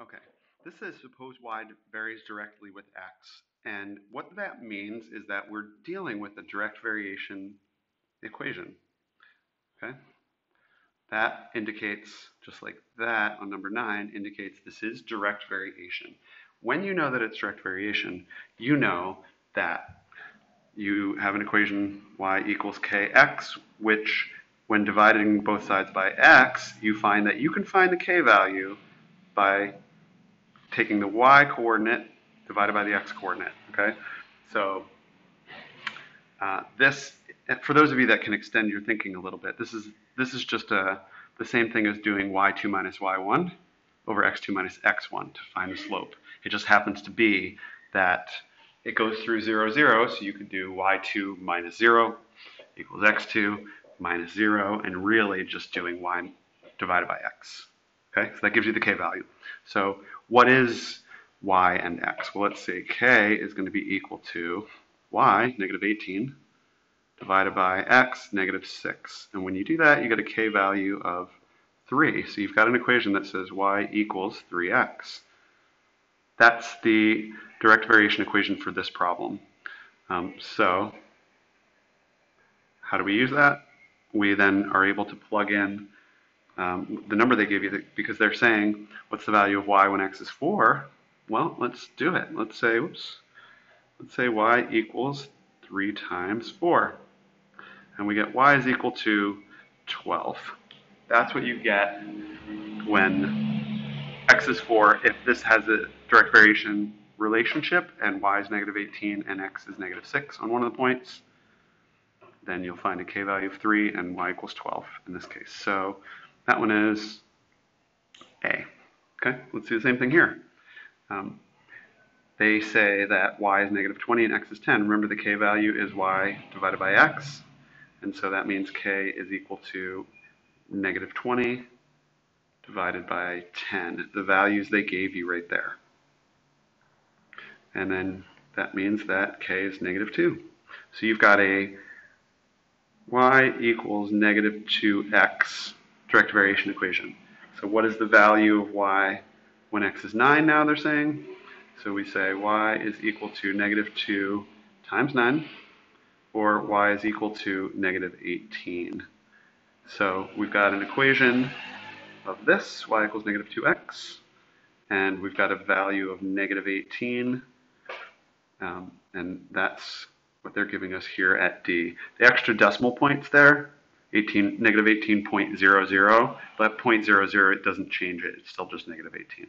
Okay, this says suppose y varies directly with x. And what that means is that we're dealing with a direct variation equation. Okay, that indicates, just like that on number 9, indicates this is direct variation. When you know that it's direct variation, you know that you have an equation y equals kx, which when dividing both sides by x, you find that you can find the k value by taking the y coordinate divided by the x coordinate, okay? So this, for those of you that can extend your thinking a little bit, this is just the same thing as doing y2 minus y1 over x2 minus x1 to find the slope. It just happens to be that it goes through 0, 0, so you could do y2 minus 0 equals x2 minus 0, and really just doing y divided by x. Okay, so that gives you the k value. So what is y and x? Well, let's see. K is going to be equal to y, negative 18, divided by x, negative 6. And when you do that, you get a k value of 3. So you've got an equation that says y equals 3x. That's the direct variation equation for this problem. So how do we use that? We then are able to plug in the number they give you, because they're saying, what's the value of y when x is 4? Well, let's do it. Let's say y equals 3 times 4. And we get y is equal to 12. That's what you get when x is 4, if this has a direct variation relationship and y is negative 18 and x is negative 6 on one of the points. Then you'll find a k value of 3 and y equals 12 in this case. So that one is A. Okay, let's do the same thing here. They say that y is negative 20 and x is 10. Remember, the k value is y divided by x. And so that means k is equal to negative 20 divided by 10, the values they gave you right there. And then that means that k is negative 2. So you've got a y equals negative 2x direct variation equation. So what is the value of y when x is 9 now, they're saying? So we say y is equal to negative 2 times 9, or y is equal to negative 18. So we've got an equation of this, y equals negative 2x, and we've got a value of negative 18, and that's what they're giving us here at D. The extra decimal points there, negative 18.00, but 0.00, it doesn't change it, it's still just negative 18.